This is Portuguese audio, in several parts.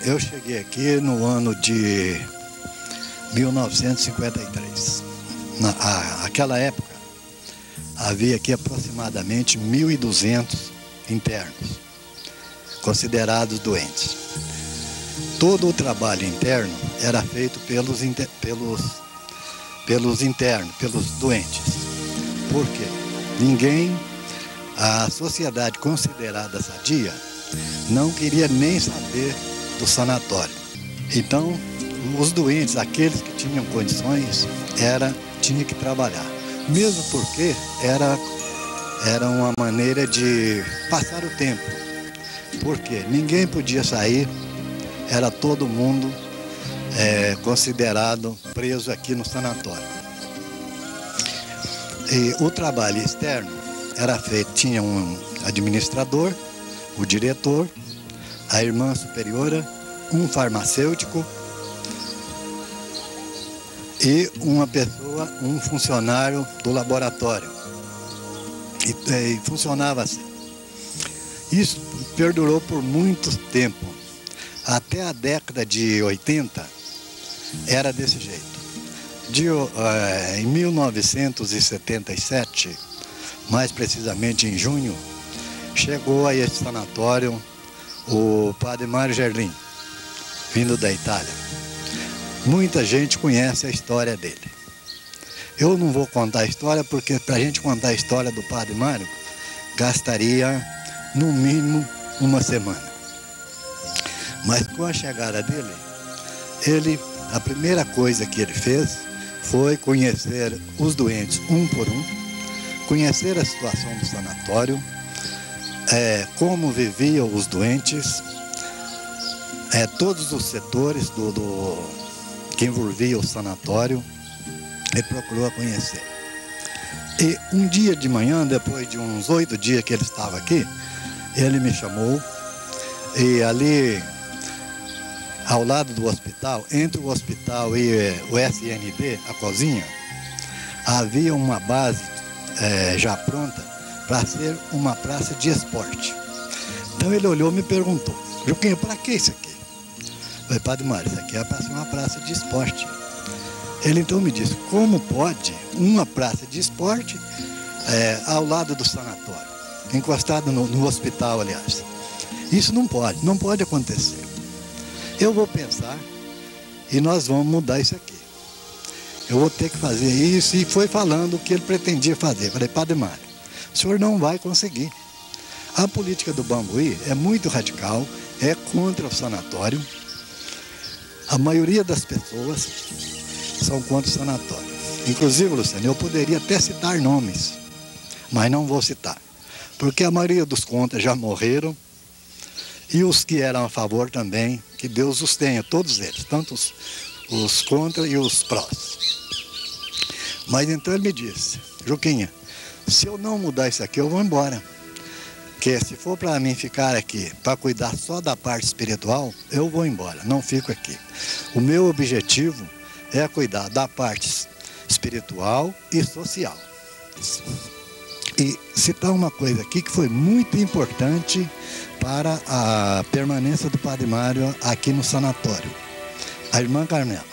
eu cheguei aqui no ano de 1953. Naquela época, havia aqui aproximadamente 1.200 internos, considerados doentes. Todo o trabalho interno era feito pelos internos, pelos doentes. Por quê? A sociedade considerada sadia não queria nem saber do sanatório. Então, os doentes, aqueles que tinham condições, tinha que trabalhar. Mesmo porque era uma maneira de passar o tempo. Porque ninguém podia sair, era todo mundo considerado preso aqui no sanatório. E o trabalho externo era feito, tinha um administrador, o diretor, a irmã superiora, um farmacêutico e uma pessoa, um funcionário do laboratório. E funcionava assim. Isso perdurou por muito tempo. Até a década de 80 era desse jeito. Em 1977, mais precisamente em junho, chegou a esse sanatório o padre Mário Gerlin, vindo da Itália. Muita gente conhece a história dele. Eu não vou contar a história porque para a gente contar a história do padre Mário, gastaria no mínimo uma semana. Mas com a chegada dele, a primeira coisa que ele fez foi conhecer os doentes um por um, conhecer a situação do sanatório, como viviam os doentes, todos os setores que envolviam o sanatório, ele procurou conhecer. E um dia de manhã, depois de uns 8 dias que ele estava aqui, ele me chamou e ali, ao lado do hospital, entre o hospital e o SND, a cozinha, havia uma base já pronta para ser uma praça de esporte. Então ele olhou e me perguntou: Juquinha, para que isso aqui? Eu falei: Padre Mário, isso aqui é para ser uma praça de esporte. Ele então me disse: como pode uma praça de esporte ao lado do sanatório, encostado no hospital, aliás? Isso não pode acontecer. Eu vou pensar e nós vamos mudar isso aqui. Eu vou ter que fazer isso. E foi falando o que ele pretendia fazer. Eu falei: Padre Mário, o senhor não vai conseguir. A política do Bambuí é muito radical, é contra o sanatório. A maioria das pessoas são contra o sanatório. Inclusive, Luciano, eu poderia até citar nomes, mas não vou citar. Porque a maioria dos contra já morreram. E os que eram a favor também, que Deus os tenha, todos eles, tanto os contra e os prós. Mas então ele me disse: Juquinha, se eu não mudar isso aqui, eu vou embora. Porque se for para mim ficar aqui, para cuidar só da parte espiritual, eu vou embora, não fico aqui. O meu objetivo é cuidar da parte espiritual e social. E citar uma coisa aqui que foi muito importante para a permanência do Padre Mário aqui no sanatório: a irmã Carmela.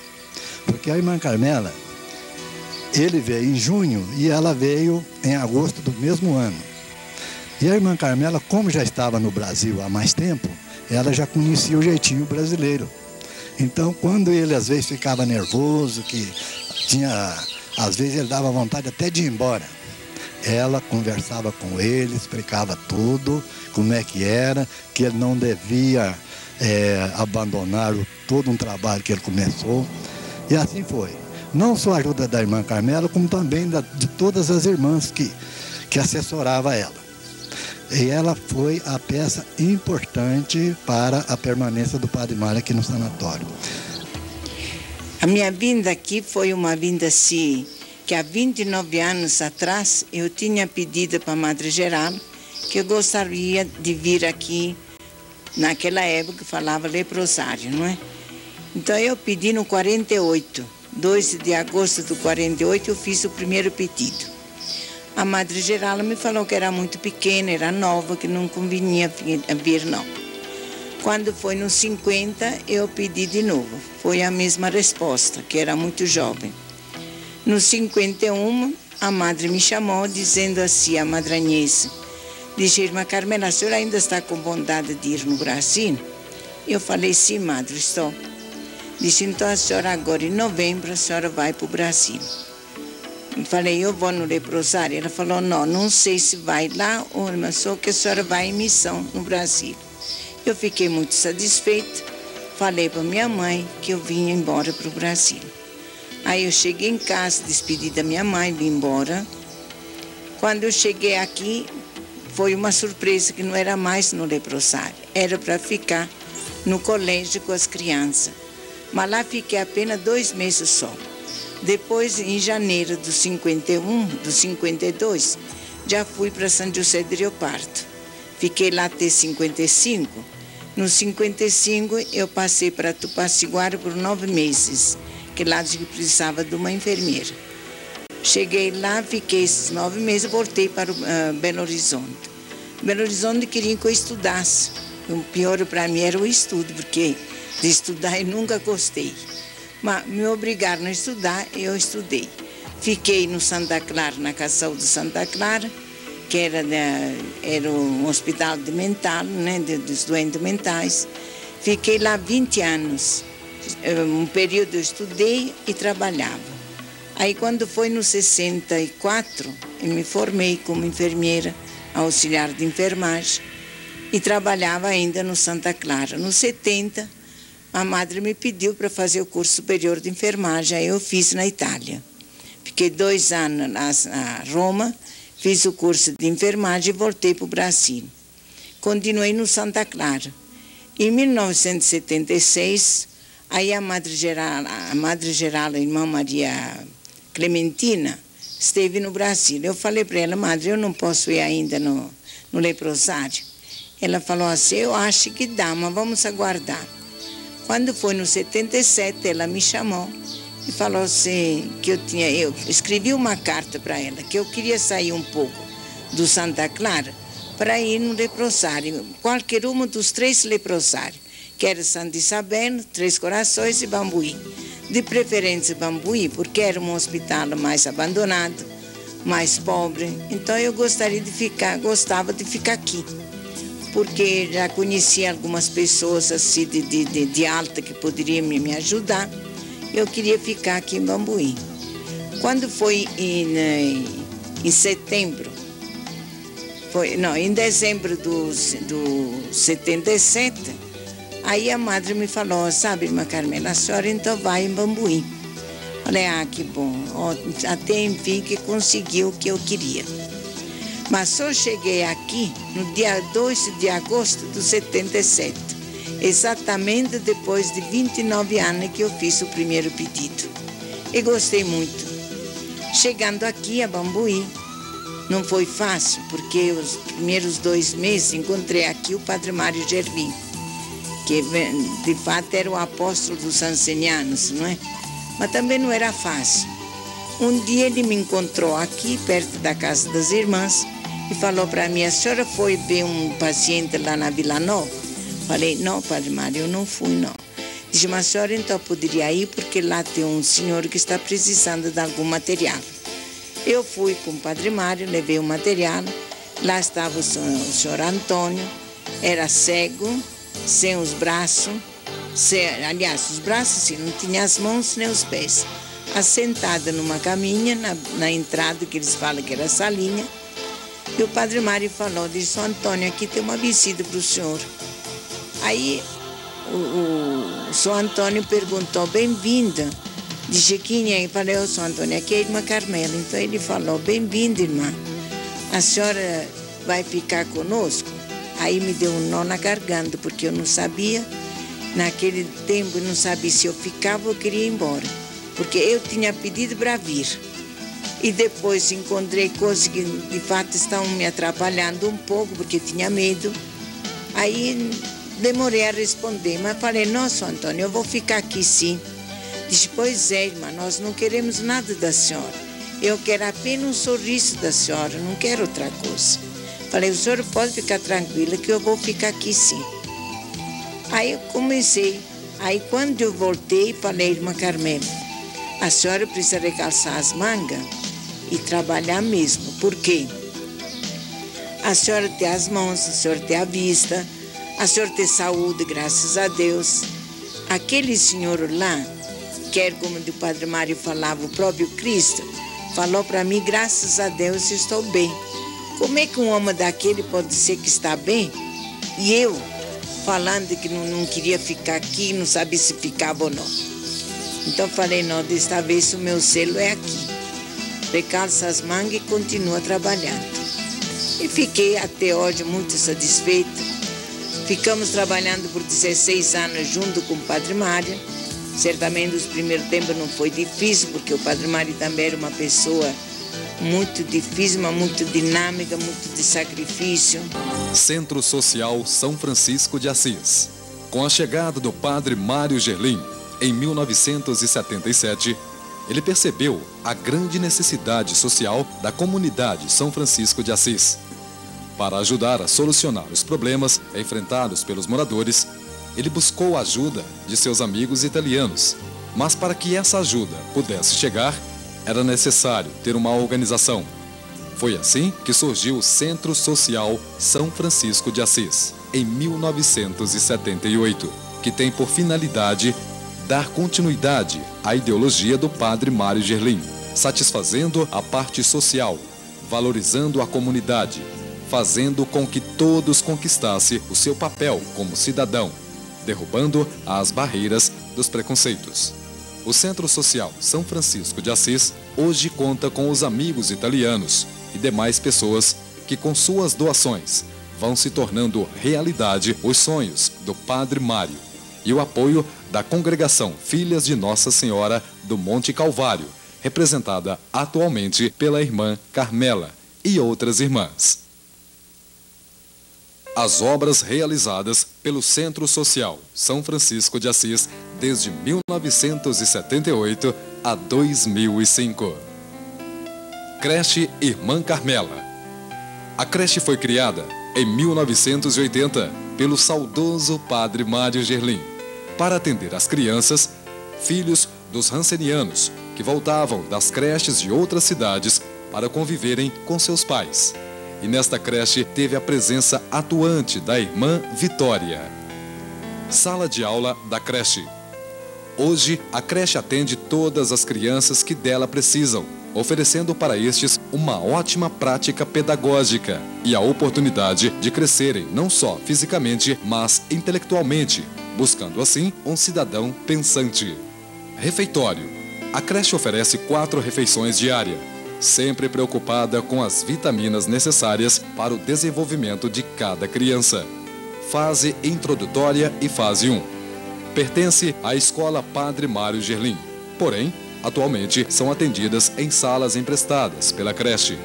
Porque a irmã Carmela, ele veio em junho e ela veio em agosto do mesmo ano. E a irmã Carmela, como já estava no Brasil há mais tempo, ela já conhecia o jeitinho brasileiro. Então, quando ele às vezes ficava nervoso, às vezes ele dava vontade até de ir embora, ela conversava com ele, explicava tudo, como é que era, que ele não devia abandonar todo um trabalho que ele começou. E assim foi. Não só a ajuda da irmã Carmela, como também de todas as irmãs que assessoravam ela. E ela foi a peça importante para a permanência do Padre Mário aqui no sanatório. A minha vinda aqui foi uma vinda assim, que há 29 anos atrás eu tinha pedido para a Madre Geral que eu gostaria de vir aqui, naquela época que falava leprosário, não é? Então eu pedi no 48, 2 de agosto do 48 eu fiz o primeiro pedido. A Madre Geral me falou que era muito pequena, era nova, que não convinha vir não. Quando foi nos 50, eu pedi de novo. Foi a mesma resposta, que era muito jovem. Nos 51, a madre me chamou, dizendo assim, a Madre Agnese, disse, irmã Carmela, a senhora ainda está com vontade de ir no Brasil? Eu falei, sim, madre, estou. Disse, então a senhora agora, em novembro, a senhora vai para o Brasil. Eu falei, eu vou no leprosário. Ela falou, não sei se vai lá, mas só que a senhora vai em missão no Brasil. Eu fiquei muito satisfeita, falei para minha mãe que eu vinha embora para o Brasil. Aí eu cheguei em casa, despedi da minha mãe, vim embora. Quando eu cheguei aqui, foi uma surpresa que não era mais no leprosário, era para ficar no colégio com as crianças. Mas lá fiquei apenas 2 meses só. Depois, em janeiro do 51, do 52, já fui para São José do Rio Pardo. Fiquei lá até 55. No 55, eu passei para Tupaciguara por 9 meses, que lá precisava de uma enfermeira. Cheguei lá, fiquei esses 9 meses e voltei para Belo Horizonte. Belo Horizonte queria que eu estudasse. O pior para mim era o estudo, porque de estudar eu nunca gostei. Mas me obrigaram a estudar, eu estudei. Fiquei no Santa Clara, na Casa de Saúde de Santa Clara, que era um hospital de mental, né, dos doentes mentais. Fiquei lá 20 anos. Um período eu estudei e trabalhava. Aí quando foi no 64, eu me formei como enfermeira, auxiliar de enfermagem, e trabalhava ainda no Santa Clara. No 70, a madre me pediu para fazer o curso superior de enfermagem, aí eu fiz na Itália. Fiquei 2 anos na Roma, fiz o curso de enfermagem e voltei para o Brasil. Continuei no Santa Clara. Em 1976, aí a Madre Geral, a irmã Maria Clementina, esteve no Brasil. Eu falei para ela, madre, eu não posso ir ainda no leprosário. Ela falou assim, eu acho que dá, mas vamos aguardar. Quando foi no 77, ela me chamou e falou assim, que eu escrevi uma carta para ela, que eu queria sair um pouco do Santa Clara para ir no leprosário, qualquer um dos 3 leprosários, que era Santa Isabel, Três Corações e Bambuí. De preferência Bambuí, porque era um hospital mais abandonado, mais pobre. Então eu gostava de ficar aqui, porque já conhecia algumas pessoas assim de alta que poderiam me ajudar. Eu queria ficar aqui em Bambuí. Quando foi em setembro, em dezembro do 77, aí a madre me falou, sabe, irmã Carmela, a senhora então vai em Bambuí. Falei, que bom, até enfim que conseguiu o que eu queria. Mas só cheguei aqui no dia 2 de agosto de 77, exatamente depois de 29 anos que eu fiz o primeiro pedido. E gostei muito. Chegando aqui a Bambuí, não foi fácil, porque os primeiros 2 meses encontrei aqui o Padre Mário Gervin, que de fato era o apóstolo dos ancenianos, não é? Mas também não era fácil. Um dia ele me encontrou aqui, perto da casa das irmãs, e falou para mim, a senhora foi ver um paciente lá na Vila Nova? Falei, não, Padre Mário, eu não fui, não. Disse, mas a senhora então poderia ir, porque lá tem um senhor que está precisando de algum material. Eu fui com o Padre Mário, levei o material, lá estava o senhor Antônio, era cego, sem os braços, aliás, os braços sim, não tinha as mãos nem os pés. Assentada numa caminha, na entrada, que eles falam que era a salinha, e o Padre Mário falou, disse, São Antônio, aqui tem uma visita para o senhor. Aí o São Antônio perguntou, bem-vinda. Disse, quem é? Eu falei, São Antônio, aqui é a irmã Carmela. Então ele falou, bem-vinda, irmã. A senhora vai ficar conosco? Aí me deu um nó na garganta, porque eu não sabia, naquele tempo eu não sabia se eu ficava ou queria ir embora. Porque eu tinha pedido para vir. E depois encontrei coisas que de fato estavam me atrapalhando um pouco, porque tinha medo. Aí demorei a responder, mas falei, nossa, Antônio, eu vou ficar aqui sim. Disse, pois é, irmã, nós não queremos nada da senhora. Eu quero apenas um sorriso da senhora, não quero outra coisa. Falei, o senhor pode ficar tranquila que eu vou ficar aqui sim. Aí eu comecei. Aí quando eu voltei, falei, irmã Carmela, a senhora precisa recalçar as mangas e trabalhar mesmo. Por quê? A senhora tem as mãos, a senhora tem a vista, a senhora tem saúde, graças a Deus. Aquele senhor lá, que era como o Padre Mário falava, o próprio Cristo, falou para mim, graças a Deus estou bem. Como é que um homem daquele pode dizer que está bem? E eu, falando que não queria ficar aqui, não sabia se ficava ou não. Então falei, não, desta vez o meu selo é aqui. Recalça as mangas e continua trabalhando. E fiquei até hoje muito satisfeita. Ficamos trabalhando por 16 anos junto com o Padre Mário. Certamente os primeiros tempos não foi difícil, porque o Padre Mário também era uma pessoa muito difícil, mas muito dinâmica, muito de sacrifício. Centro Social São Francisco de Assis. Com a chegada do Padre Mário Gerlim, em 1977, ele percebeu a grande necessidade social da comunidade São Francisco de Assis. Para ajudar a solucionar os problemas enfrentados pelos moradores, ele buscou a ajuda de seus amigos italianos. Mas para que essa ajuda pudesse chegar, era necessário ter uma organização. Foi assim que surgiu o Centro Social São Francisco de Assis, em 1978, que tem por finalidade dar continuidade à ideologia do Padre Mário Gerlim, satisfazendo a parte social, valorizando a comunidade, fazendo com que todos conquistassem o seu papel como cidadão, derrubando as barreiras dos preconceitos. O Centro Social São Francisco de Assis hoje conta com os amigos italianos e demais pessoas que, com suas doações, vão se tornando realidade os sonhos do Padre Mário e o apoio da Congregação Filhas de Nossa Senhora do Monte Calvário, representada atualmente pela irmã Carmela e outras irmãs. As obras realizadas pelo Centro Social São Francisco de Assis desde 1978 a 2005. Creche Irmã Carmela. A creche foi criada em 1980 pelo saudoso Padre Mário Gerlim para atender as crianças, filhos dos rancenianos que voltavam das creches de outras cidades para conviverem com seus pais. E nesta creche teve a presença atuante da irmã Vitória. Sala de aula da creche. Hoje, a creche atende todas as crianças que dela precisam, oferecendo para estes uma ótima prática pedagógica e a oportunidade de crescerem não só fisicamente, mas intelectualmente, buscando assim um cidadão pensante. Refeitório. A creche oferece 4 refeições diárias, sempre preocupada com as vitaminas necessárias para o desenvolvimento de cada criança. Fase introdutória e fase 1. Pertence à Escola Padre Mário Gerlim, porém, atualmente são atendidas em salas emprestadas pela creche.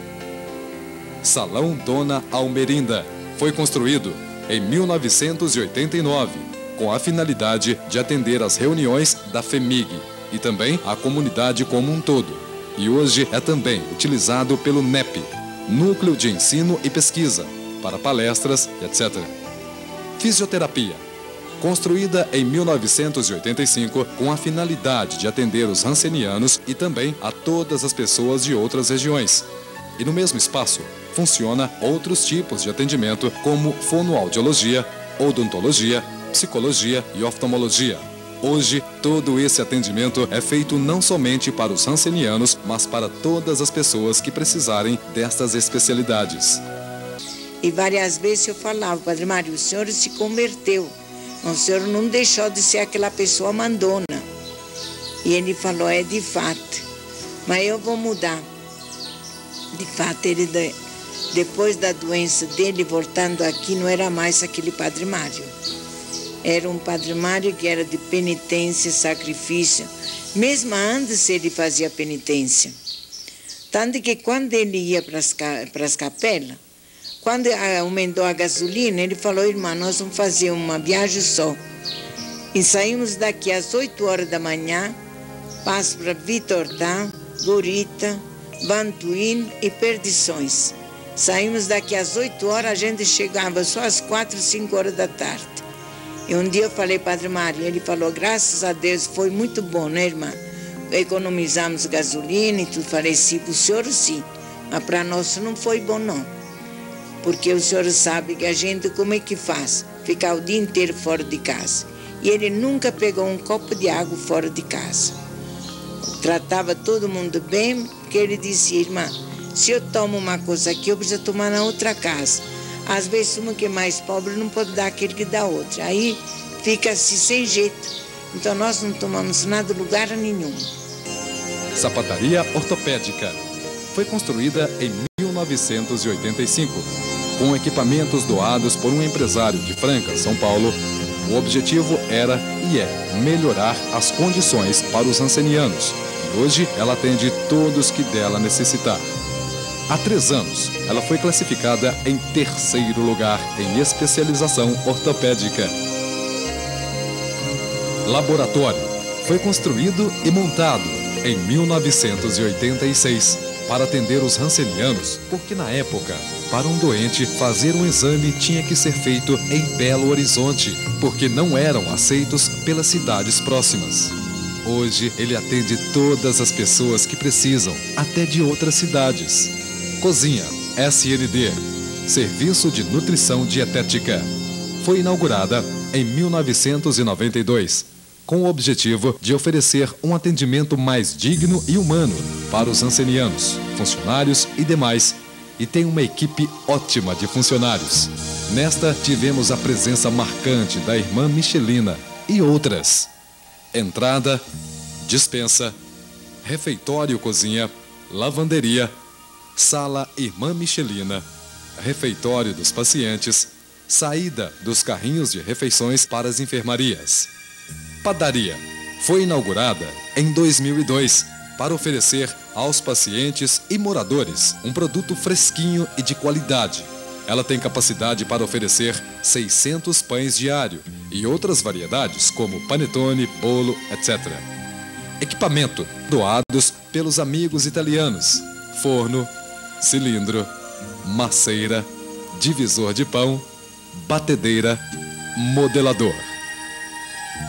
Salão Dona Almerinda. Foi construído em 1989, com a finalidade de atender às reuniões da FEMIG e também a comunidade como um todo. E hoje é também utilizado pelo NEP, Núcleo de Ensino e Pesquisa, para palestras, etc. Fisioterapia. Construída em 1985 com a finalidade de atender os rancenianos e também a todas as pessoas de outras regiões. E no mesmo espaço, funciona outros tipos de atendimento como fonoaudiologia, odontologia, psicologia e oftalmologia. Hoje, todo esse atendimento é feito não somente para os rancenianos, mas para todas as pessoas que precisarem destas especialidades. E várias vezes eu falava, Padre Mário, o senhor se converteu, o senhor não deixou de ser aquela pessoa mandona. E ele falou, é de fato, mas eu vou mudar. De fato, ele, depois da doença dele, voltando aqui, não era mais aquele Padre Mário. Era um Padre Mário que era de penitência, sacrifício. Mesmo antes ele fazia penitência. Tanto que quando ele ia para as capelas, quando aumentou a gasolina, ele falou, irmã, nós vamos fazer uma viagem só. E saímos daqui às 8 horas da manhã, passo para Vitordá, Gorita, Vantuíno e Perdições. Saímos daqui às 8 horas, a gente chegava só às 4, 5 horas da tarde. E um dia eu falei, Padre Mário, ele falou, graças a Deus, foi muito bom, né, irmã? Economizamos gasolina e tudo. Falei, sim, para o senhor sim, mas para nós não foi bom, não. Porque o senhor sabe que a gente, como é que faz? Ficar o dia inteiro fora de casa. E ele nunca pegou um copo de água fora de casa. Tratava todo mundo bem, porque ele dizia, irmã, se eu tomo uma coisa aqui, eu preciso tomar na outra casa. Às vezes, uma que é mais pobre não pode dar aquele que dá outra. Aí fica-se sem jeito. Então, nós não tomamos nada lugar nenhum. Sapataria ortopédica. Foi construída em 1985. Com equipamentos doados por um empresário de Franca, São Paulo, o objetivo era e é melhorar as condições para os rancenianos. E hoje ela atende todos que dela necessitar. Há 3 anos, ela foi classificada em 3º lugar em especialização ortopédica. Laboratório. Foi construído e montado em 1986 para atender os rancenianos, porque na época, para um doente fazer um exame tinha que ser feito em Belo Horizonte, porque não eram aceitos pelas cidades próximas. Hoje ele atende todas as pessoas que precisam, até de outras cidades. Cozinha SND, Serviço de Nutrição Dietética. Foi inaugurada em 1992, com o objetivo de oferecer um atendimento mais digno e humano para os rancenianos, funcionários e demais, e tem uma equipe ótima de funcionários. Nesta tivemos a presença marcante da irmã Michelina e outras. Entrada, dispensa, refeitório cozinha, lavanderia, sala Irmã Michelina, refeitório dos pacientes, saída dos carrinhos de refeições para as enfermarias. Padaria. Foi inaugurada em 2002 para oferecer aos pacientes e moradores um produto fresquinho e de qualidade. Ela tem capacidade para oferecer 600 pães diário e outras variedades como panetone, bolo, etc. Equipamento doados pelos amigos italianos: forno, cilindro, maceira, divisor de pão, batedeira, modelador.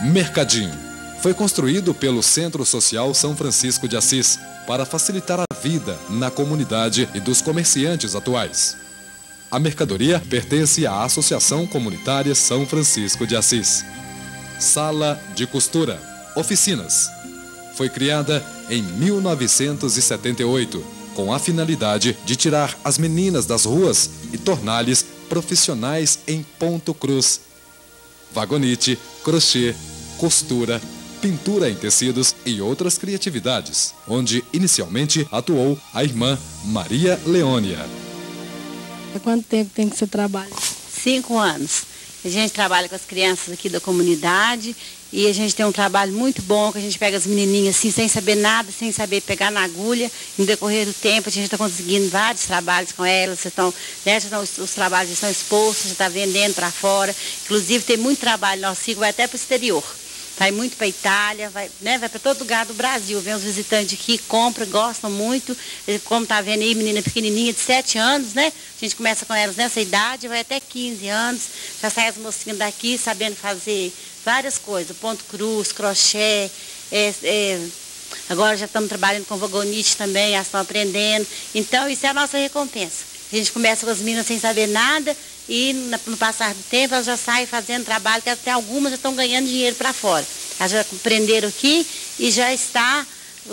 Mercadinho. Foi construído pelo Centro Social São Francisco de Assis para facilitar a vida na comunidade e dos comerciantes atuais. A mercadoria pertence à Associação Comunitária São Francisco de Assis. Sala de costura. Oficinas. Foi criada em 1978, com a finalidade de tirar as meninas das ruas e torná-las profissionais em ponto cruz. Vagonite, crochê, costura, pintura em tecidos e outras criatividades, onde inicialmente atuou a irmã Maria Leônia. Há quanto tempo tem que você trabalha? 5 anos. A gente trabalha com as crianças aqui da comunidade e a gente tem um trabalho muito bom, que a gente pega as menininhas assim, sem saber nada, sem saber pegar na agulha. No decorrer do tempo, a gente está conseguindo vários trabalhos com elas, os trabalhos já estão expostos, já está vendendo para fora. Inclusive, tem muito trabalho nosso que vai até para o exterior. Vai muito para a Itália, vai para todo lugar do Brasil. Vem os visitantes aqui, compram, gostam muito. Como está vendo aí, menina pequenininha de 7 anos, né? A gente começa com elas nessa idade, vai até 15 anos. Já sai as mocinhas daqui sabendo fazer várias coisas. Ponto cruz, crochê. Agora já estamos trabalhando com vagonite também, elas estão aprendendo. Então, isso é a nossa recompensa. A gente começa com as meninas sem saber nada. E no passar do tempo elas já saem fazendo trabalho, que até algumas já estão ganhando dinheiro para fora. Elas já aprenderam aqui e já está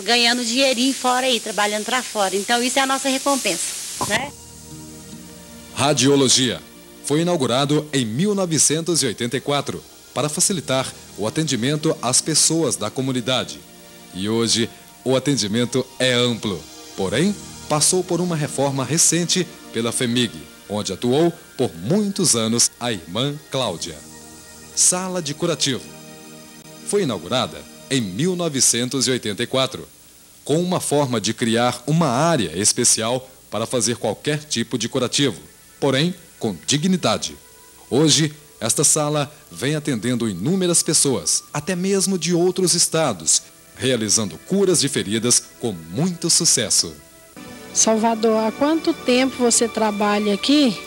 ganhando dinheirinho fora aí, trabalhando para fora. Então isso é a nossa recompensa, né? Radiologia. Foi inaugurado em 1984 para facilitar o atendimento às pessoas da comunidade. E hoje o atendimento é amplo, porém passou por uma reforma recente pela FEMIG, onde atuou por muitos anos a irmã Cláudia. Sala de curativo. Foi inaugurada em 1984, com uma forma de criar uma área especial para fazer qualquer tipo de curativo, porém com dignidade. Hoje, esta sala vem atendendo inúmeras pessoas, até mesmo de outros estados, realizando curas de feridas com muito sucesso. Salvador, há quanto tempo você trabalha aqui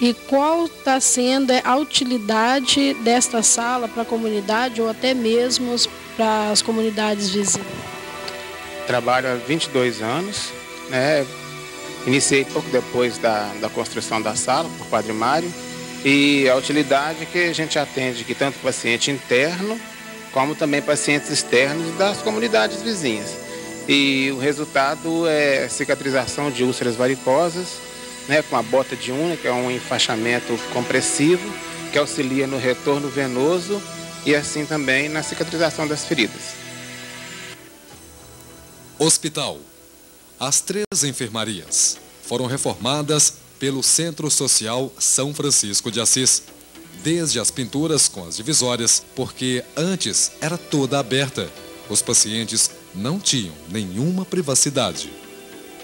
E qual está sendo a utilidade desta sala para a comunidade ou até mesmo para as comunidades vizinhas? Trabalho há 22 anos, né? Iniciei pouco depois da construção da sala, por Padre Mário, e a utilidade que a gente atende que tanto paciente interno, como também pacientes externos das comunidades vizinhas. E o resultado é cicatrização de úlceras varicosas, né, com a bota de unha, que é um enfaixamento compressivo, que auxilia no retorno venoso e assim também na cicatrização das feridas. Hospital. As 3 enfermarias foram reformadas pelo Centro Social São Francisco de Assis, desde as pinturas com as divisórias, porque antes era toda aberta. Os pacientes não tinham nenhuma privacidade.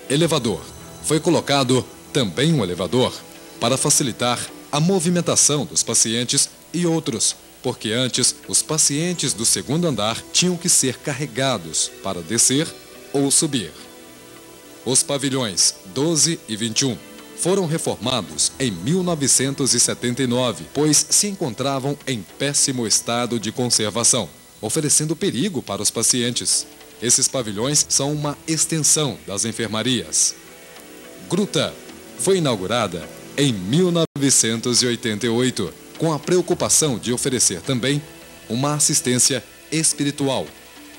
Elevador. Foi colocado também um elevador para facilitar a movimentação dos pacientes e outros, porque antes os pacientes do 2º andar tinham que ser carregados para descer ou subir. Os pavilhões 12 e 21 foram reformados em 1979, pois se encontravam em péssimo estado de conservação, oferecendo perigo para os pacientes. Esses pavilhões são uma extensão das enfermarias. Gruta foi inaugurada em 1988, com a preocupação de oferecer também uma assistência espiritual,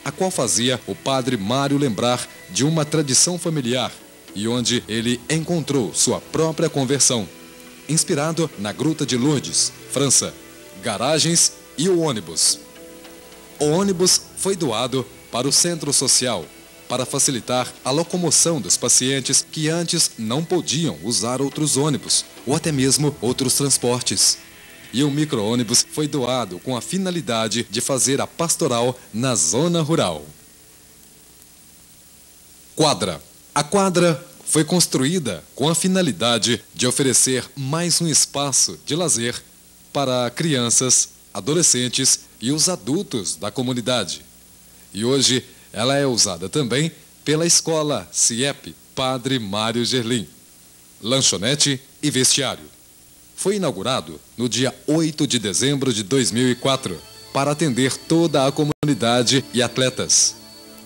a qual fazia o Padre Mário lembrar de uma tradição familiar e onde ele encontrou sua própria conversão, inspirado na Gruta de Lourdes, França, garagens e o ônibus. O ônibus foi doado para o Centro Social, para facilitar a locomoção dos pacientes que antes não podiam usar outros ônibus ou até mesmo outros transportes. E o micro-ônibus foi doado com a finalidade de fazer a pastoral na zona rural. Quadra. A quadra foi construída com a finalidade de oferecer mais um espaço de lazer para crianças, adolescentes e os adultos da comunidade. E hoje ela é usada também pela escola CIEP Padre Mário Gerlim. Lanchonete e vestiário. Foi inaugurado no dia 8 de dezembro de 2004 para atender toda a comunidade e atletas.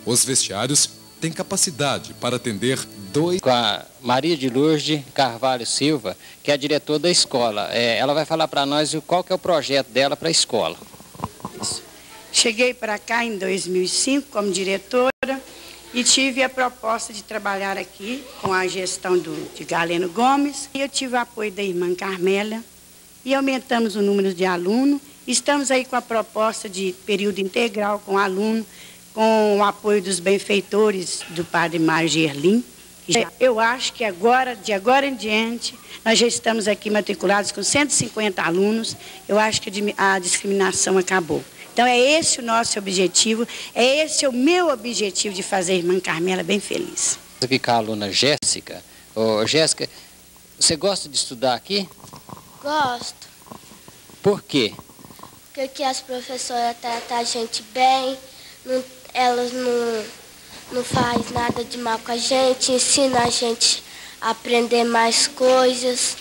Os vestiários têm capacidade para atender 2... Com a Maria de Lourdes Carvalho Silva, que é a diretora da escola. Ela vai falar para nós qual que é o projeto dela para a escola. Cheguei para cá em 2005 como diretora e tive a proposta de trabalhar aqui com a gestão de Galeno Gomes. Eu tive o apoio da irmã Carmela e aumentamos o número de alunos. Estamos aí com a proposta de período integral com aluno, com o apoio dos benfeitores do Padre Mário Gerlim. Eu acho que de agora em diante, nós já estamos aqui matriculados com 150 alunos. Eu acho que a discriminação acabou. Então é esse o nosso objetivo, é esse o meu objetivo de fazer a irmã Carmela bem feliz. Aqui com a aluna Jéssica. Jéssica, você gosta de estudar aqui? Gosto. Por quê? Porque aqui as professoras tratam a gente bem, elas não fazem nada de mal com a gente, ensinam a gente a aprender mais coisas.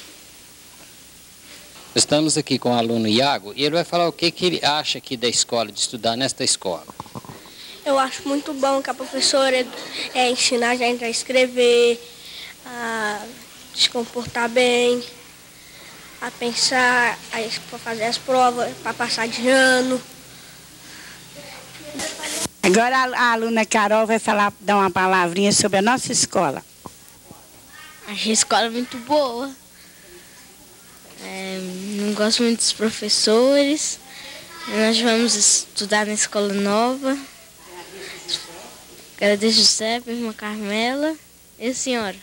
Estamos aqui com o aluno Iago e ele vai falar o que ele acha aqui da escola, de estudar nesta escola. Eu acho muito bom que a professora ensina a gente a escrever, a se comportar bem, a pensar, a fazer as provas, para passar de ano. Agora a aluna Carol vai dar uma palavrinha sobre a nossa escola. Acho a escola muito boa. Não gosto muito dos professores. Nós vamos estudar na escola nova. Agradeço o José, a irmã Carmela e a senhora.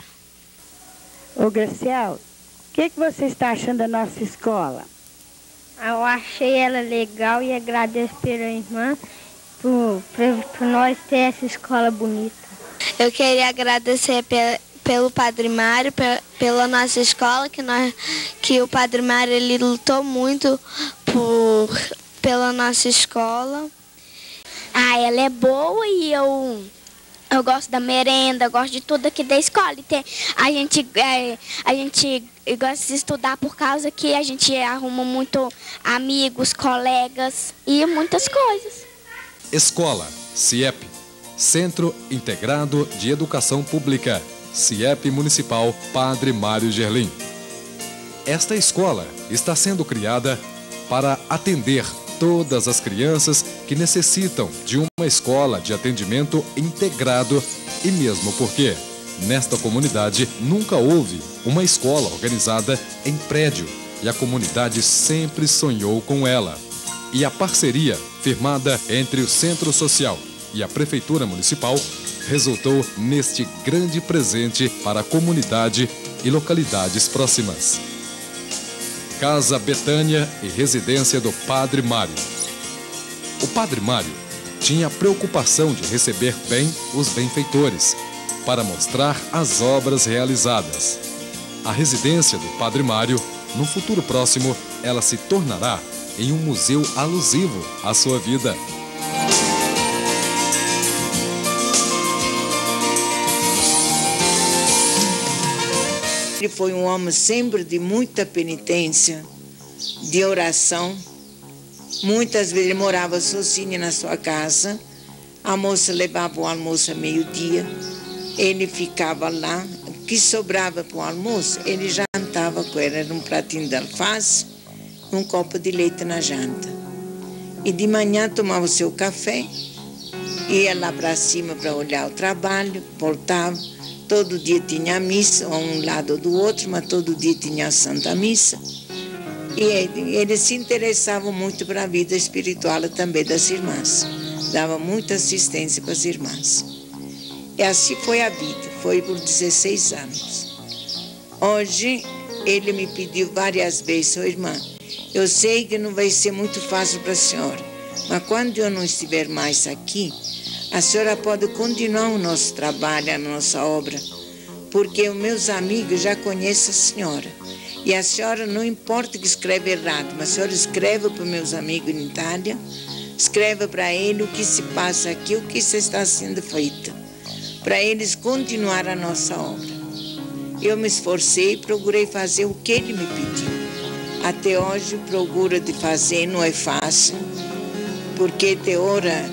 Ô Graciel, o que você está achando da nossa escola? Eu achei ela legal e agradeço pela irmã por nós ter essa escola bonita. Eu queria agradecer pelo Padre Mário, pela nossa escola, que o Padre Mário ele lutou muito pela nossa escola. Ela é boa e eu Eu gosto da merenda, gosto de tudo aqui da escola. E a gente gosta de estudar por causa que a gente arruma muito amigos, colegas e muitas coisas. Escola, CIEP, Centro Integrado de Educação Pública, CIEP Municipal Padre Mário Gerlim. Esta escola está sendo criada para atender todas as crianças que necessitam de uma escola de atendimento integrado e mesmo porque nesta comunidade nunca houve uma escola organizada em prédio e a comunidade sempre sonhou com ela. E a parceria firmada entre o Centro Social e a Prefeitura Municipal resultou neste grande presente para a comunidade e localidades próximas. Casa Betânia e residência do Padre Mário. O Padre Mário tinha a preocupação de receber bem os benfeitores, para mostrar as obras realizadas. A residência do Padre Mário, no futuro próximo, ela se tornará em um museu alusivo à sua vida. Ele foi um homem sempre de muita penitência, de oração. Muitas vezes ele morava sozinho na sua casa. A moça levava o almoço a meio-dia. Ele ficava lá. O que sobrava para o almoço, ele jantava com ela. Era um pratinho de alface, um copo de leite na janta. E de manhã tomava o seu café, ia lá para cima para olhar o trabalho, voltava. Todo dia tinha missa, um lado ou do outro, mas todo dia tinha a Santa Missa. E ele se interessava muito para a vida espiritual também das irmãs. Dava muita assistência para as irmãs. E assim foi a vida, foi por 16 anos. Hoje, ele me pediu várias vezes: irmã, eu sei que não vai ser muito fácil para a senhora, mas quando eu não estiver mais aqui, a senhora pode continuar o nosso trabalho, a nossa obra, porque os meus amigos já conhecem a senhora. E a senhora, não importa que escreve errado, mas a senhora escreve para os meus amigos em Itália, escreve para ele o que se passa aqui, o que está sendo feito, para eles continuar a nossa obra. Eu me esforcei e procurei fazer o que ele me pediu. Até hoje, procura de fazer, não é fácil, porque tem hora,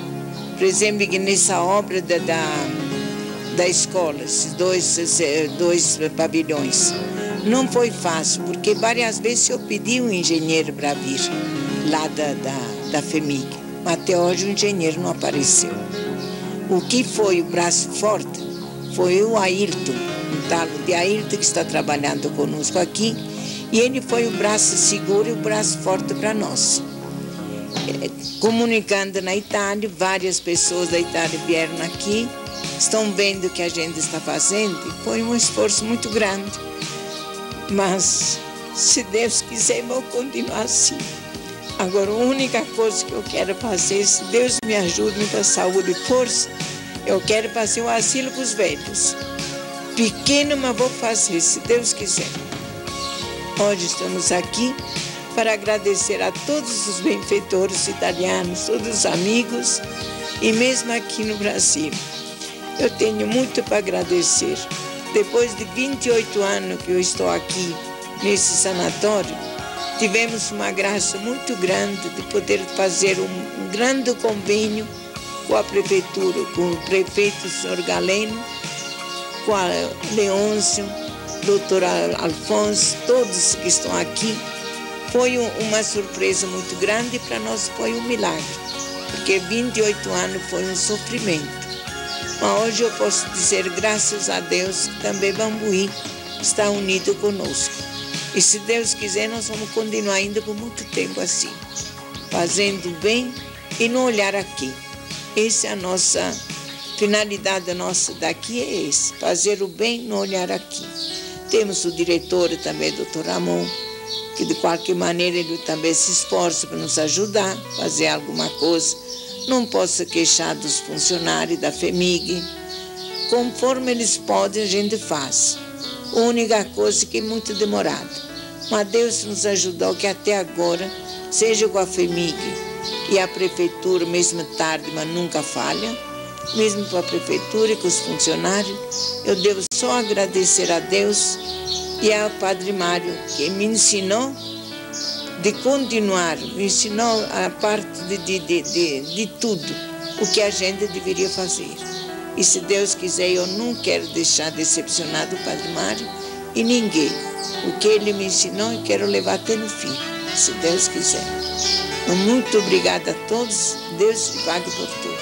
por exemplo, que nessa obra da escola, esses dois pavilhões, não foi fácil, porque várias vezes eu pedi um engenheiro para vir lá da FEMIG, mas até hoje o engenheiro não apareceu. O que foi o braço forte foi o Ayrton, um tal de Ayrton que está trabalhando conosco aqui, e ele foi o braço seguro e o braço forte para nós. Comunicando na Itália, várias pessoas da Itália vieram aqui, estão vendo o que a gente está fazendo, e foi um esforço muito grande. Mas, se Deus quiser, eu vou continuar assim. Agora, a única coisa que eu quero fazer, se Deus me ajuda, me dá saúde e força, eu quero fazer um asilo para os velhos. Pequeno, mas vou fazer, se Deus quiser. Hoje estamos aqui para agradecer a todos os benfeitores italianos, todos os amigos, e mesmo aqui no Brasil. Eu tenho muito para agradecer. Depois de 28 anos que eu estou aqui nesse sanatório, tivemos uma graça muito grande de poder fazer um grande convênio com a prefeitura, com o prefeito, o senhor Galeno, com a Leôncio, doutor Alfonso, todos que estão aqui. Foi uma surpresa muito grande e para nós foi um milagre, porque 28 anos foi um sofrimento. Mas hoje eu posso dizer, graças a Deus, que também Bambuí está unido conosco. E se Deus quiser, nós vamos continuar ainda por muito tempo assim, fazendo bem e não olhar aqui. Essa é a nossa finalidade nossa daqui, é esse, fazer o bem e não olhar aqui. Temos o diretor também, doutor Ramon, que de qualquer maneira ele também se esforça para nos ajudar, fazer alguma coisa. Não posso queixar dos funcionários da FEMIG. Conforme eles podem, a gente faz. A única coisa que é muito demorado. Mas Deus nos ajudou que até agora, seja com a FEMIG e a prefeitura, mesmo tarde, mas nunca falha, mesmo para a prefeitura e com os funcionários. Eu devo só agradecer a Deus e ao Padre Mário, que me ensinou de continuar, me ensinou a parte de tudo, o que a gente deveria fazer. E se Deus quiser, eu não quero deixar decepcionado o Padre Mário e ninguém. O que ele me ensinou, eu quero levar até no fim, se Deus quiser. Muito obrigada a todos, Deus te pague por tudo.